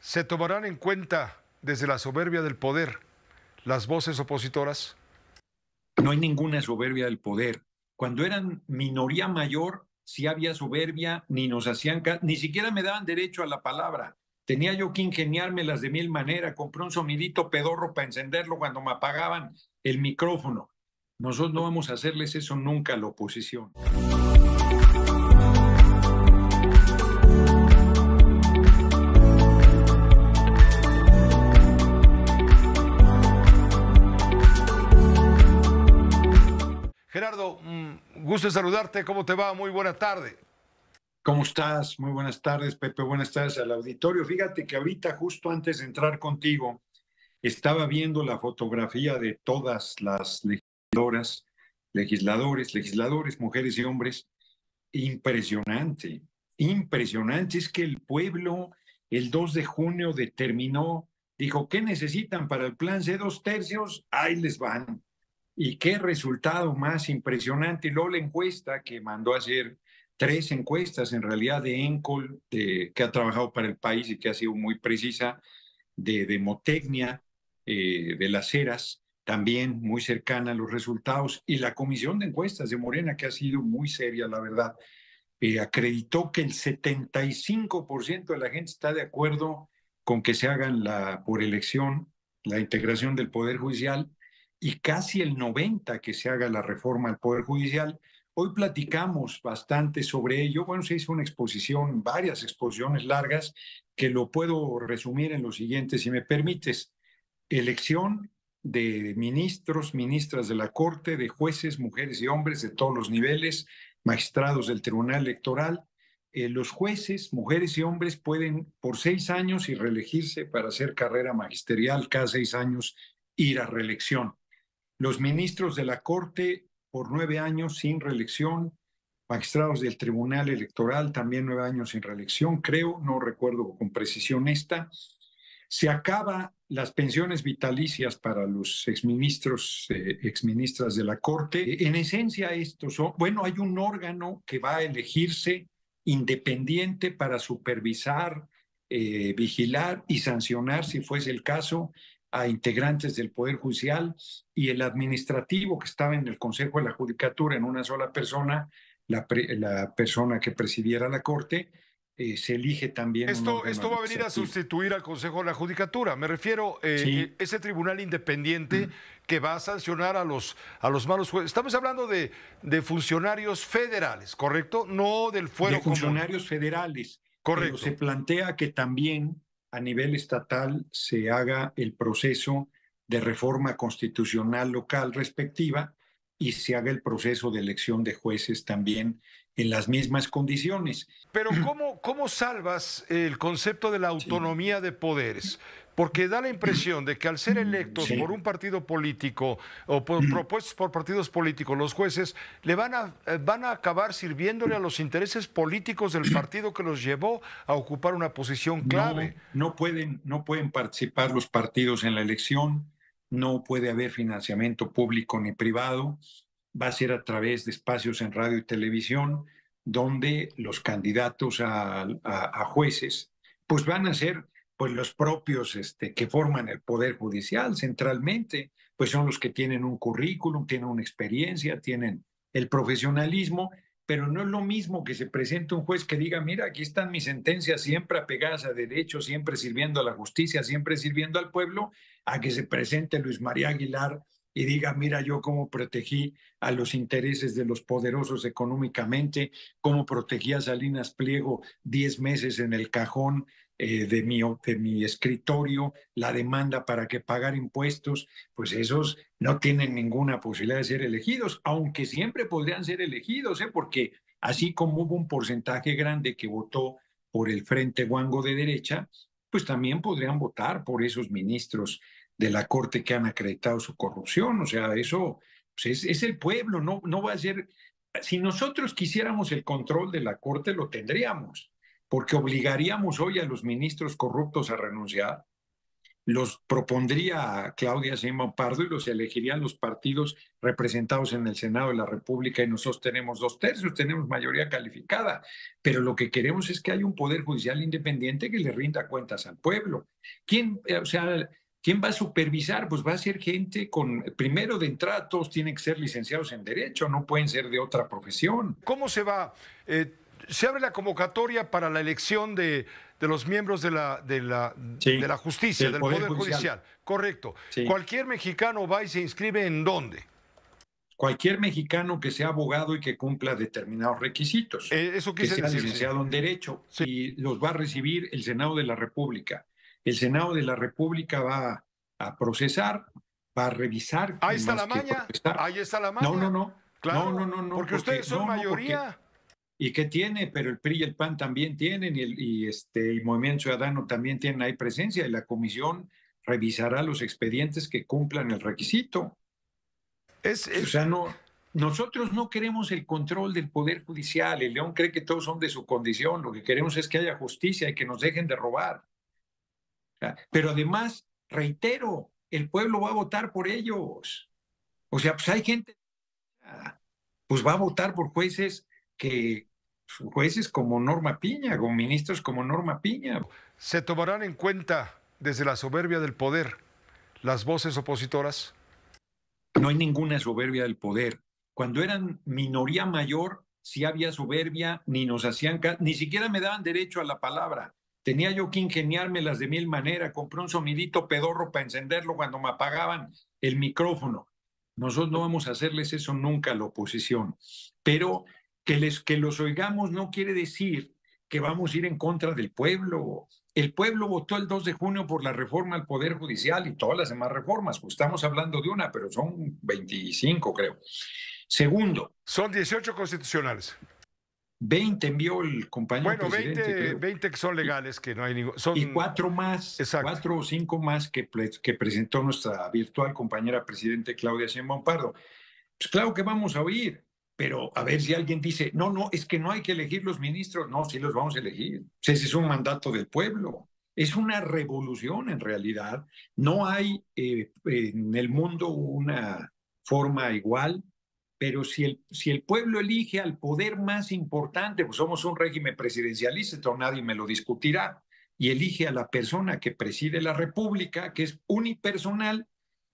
¿Se tomarán en cuenta desde la soberbia del poder las voces opositoras? No hay ninguna soberbia del poder. Cuando eran minoría mayor, sí había soberbia, ni nos hacían, ni siquiera me daban derecho a la palabra. Tenía yo que ingeniármelas de mil maneras. Compré un sonidito pedorro para encenderlo cuando me apagaban el micrófono. Nosotros no vamos a hacerles eso nunca a la oposición. Gerardo, gusto en saludarte. ¿Cómo te va? Muy buena tarde. ¿Cómo estás? Muy buenas tardes, Pepe. Buenas tardes al auditorio. Fíjate que ahorita, justo antes de entrar contigo, estaba viendo la fotografía de todas las legisladoras, legisladores, mujeres y hombres. Impresionante, impresionante. Es que el pueblo el 2 de junio determinó, dijo, ¿qué necesitan para el plan C 2/3? Ahí les van. Y qué resultado más impresionante. Y luego la encuesta que mandó a hacer, 3 encuestas en realidad de ENCOL, que ha trabajado para el país y que ha sido muy precisa, de Demotecnia, de las Heras, también muy cercana a los resultados, y la comisión de encuestas de Morena, que ha sido muy seria, la verdad, acreditó que el 75% de la gente está de acuerdo con que se hagan por elección la integración del Poder Judicial y casi el 90% que se haga la reforma al Poder Judicial. Hoy platicamos bastante sobre ello. Bueno, se hizo una exposición, varias exposiciones largas, que lo puedo resumir en lo siguiente, si me permites. Elección de ministros, ministras de la Corte, de jueces, mujeres y hombres de todos los niveles, magistrados del Tribunal Electoral. Los jueces, mujeres y hombres, pueden por 6 años y reelegirse para hacer carrera magisterial, cada 6 años ir a reelección. Los ministros de la Corte por 9 años sin reelección, magistrados del Tribunal Electoral también 9 años sin reelección, creo, no recuerdo con precisión esta. Se acaba las pensiones vitalicias para los exministros, exministras de la Corte. En esencia, estos son, bueno, hay un órgano que va a elegirse independiente para supervisar, vigilar y sancionar, si fuese el caso, a integrantes del Poder Judicial, y el administrativo que estaba en el Consejo de la Judicatura en una sola persona, la persona que presidiera la Corte, se elige también un órgano Esto va a venir a administrativo. sustituir al Consejo de la Judicatura. Me refiero a Sí, ese tribunal independiente que va a sancionar a los malos jueces. Estamos hablando de funcionarios federales, ¿correcto? No del de fuero común. funcionarios federales, pero se Correcto. plantea que también a nivel estatal se haga el proceso de reforma constitucional local respectiva y se haga el proceso de elección de jueces también en las mismas condiciones. Pero ¿cómo salvas el concepto de la Sí, autonomía de poderes? Porque da la impresión de que al ser electos por sí. un partido político o propuestos por partidos políticos, los jueces van a acabar sirviéndole a los intereses políticos del partido que los llevó a ocupar una posición clave. No pueden participar los partidos en la elección, no puede haber financiamiento público ni privado, va a ser a través de espacios en radio y televisión, donde los candidatos a jueces pues van a ser pues los propios que forman el Poder Judicial centralmente, pues son los que tienen un currículum, tienen una experiencia, tienen el profesionalismo, pero no es lo mismo que se presente un juez que diga, mira, aquí están mis sentencias siempre apegadas a derecho, siempre sirviendo a la justicia, siempre sirviendo al pueblo, a que se presente Luis María Aguilar y diga, mira, yo cómo protegí a los intereses de los poderosos económicamente, cómo protegí a Salinas Pliego 10 meses en el cajón de mi escritorio, la demanda para que pagar impuestos, pues esos no tienen ninguna posibilidad de ser elegidos, aunque siempre podrían ser elegidos, porque así como hubo un porcentaje grande que votó por el Frente Guango de derecha, pues también podrían votar por esos ministros de la Corte que han acreditado su corrupción. O sea, eso pues es el pueblo, no va a ser. Si nosotros quisiéramos el control de la Corte, lo tendríamos, porque obligaríamos hoy a los ministros corruptos a renunciar, los propondría a Claudia Sheinbaum Pardo y los elegirían los partidos representados en el Senado de la República, y nosotros tenemos 2/3, tenemos mayoría calificada, pero lo que queremos es que haya un poder judicial independiente que le rinda cuentas al pueblo. ¿Quién va a supervisar? Pues va a ser gente primero de entrada, todos tienen que ser licenciados en Derecho, no pueden ser de otra profesión. ¿Cómo se va? Se abre la convocatoria para la elección de los miembros de la justicia, del Poder Judicial. Correcto. Sí. ¿Cualquier mexicano va y se inscribe en dónde? Cualquier mexicano que sea abogado y que cumpla determinados requisitos. Eso que quise sea decir, licenciado en Derecho. Sí. Y los va a recibir el Senado de la República. El Senado de la República va a procesar, va a revisar. Ahí está la maña. Ahí está la maña. No. Claro, No. Porque ustedes son mayoría. ¿Y qué tiene? Pero el PRI y el PAN también tienen, y Movimiento Ciudadano también tienen ahí presencia, y la comisión revisará los expedientes que cumplan el requisito. O sea, nosotros no queremos el control del Poder Judicial. El León cree que todos son de su condición. Lo que queremos es que haya justicia y que nos dejen de robar. Pero además, reitero, el pueblo va a votar por ellos. O sea, pues hay gente, pues va a votar por jueces como Norma Piña, con ministros como Norma Piña. ¿Se tomarán en cuenta desde la soberbia del poder las voces opositoras? No hay ninguna soberbia del poder. Cuando eran minoría mayor, sí había soberbia, ni siquiera me daban derecho a la palabra. Tenía yo que ingeniármelas de mil maneras. Compré un sonidito pedorro para encenderlo cuando me apagaban el micrófono. Nosotros no vamos a hacerles eso nunca a la oposición. Pero que los oigamos no quiere decir que vamos a ir en contra del pueblo. El pueblo votó el 2 de junio por la reforma al Poder Judicial y todas las demás reformas. Pues estamos hablando de una, pero son 25, creo. Segundo. Son 18 constitucionales. 20 envió el compañero presidente. 20 que son legales, que no hay ningún... Y 4 más, Exacto. 4 o 5 más que presentó nuestra virtual compañera presidente Claudia Sheinbaum Pardo. Pues claro que vamos a oír, pero a ver si alguien dice, no, es que no hay que elegir los ministros. No, sí los vamos a elegir. Ese es un mandato del pueblo. Es una revolución en realidad. No hay en el mundo una forma igual. Pero si el pueblo elige al poder más importante, pues somos un régimen presidencialista, entonces nadie me lo discutirá, y elige a la persona que preside la República, que es unipersonal,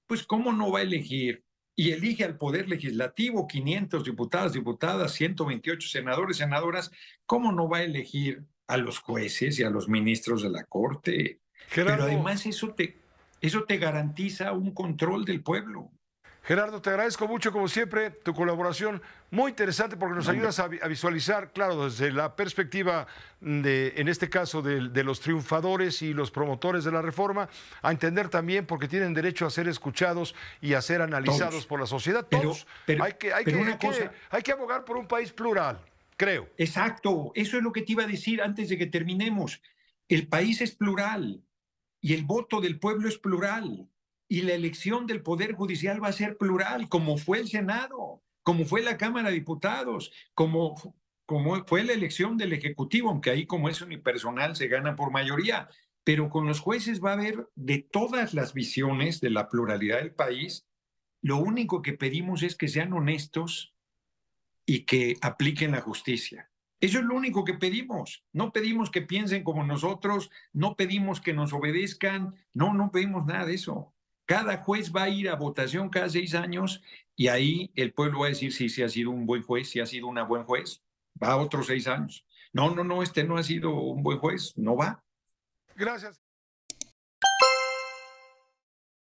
pues ¿cómo no va a elegir? Y elige al poder legislativo, 500 diputados, diputadas, 128 senadores, senadoras, ¿cómo no va a elegir a los jueces y a los ministros de la Corte? Gerardo, pero además eso te garantiza un control del pueblo. Gerardo, te agradezco mucho, como siempre, tu colaboración, muy interesante porque nos ayudas a visualizar, claro, desde la perspectiva en este caso, de los triunfadores y los promotores de la reforma, a entender también porque tienen derecho a ser escuchados y a ser analizados todos por la sociedad. Todos. Hay que abogar por un país plural, creo. Exacto, eso es lo que te iba a decir antes de que terminemos. El país es plural y el voto del pueblo es plural. Y la elección del Poder Judicial va a ser plural, como fue el Senado, como fue la Cámara de Diputados, como fue la elección del Ejecutivo, aunque ahí como es unipersonal se gana por mayoría. Pero con los jueces va a haber de todas las visiones de la pluralidad del país. Lo único que pedimos es que sean honestos y que apliquen la justicia. Eso es lo único que pedimos. No pedimos que piensen como nosotros, no pedimos que nos obedezcan, no pedimos nada de eso. Cada juez va a ir a votación cada 6 años y ahí el pueblo va a decir si ha sido un buen juez, si ha sido una buen juez. Va a otros 6 años. No, este no ha sido un buen juez, no va. Gracias.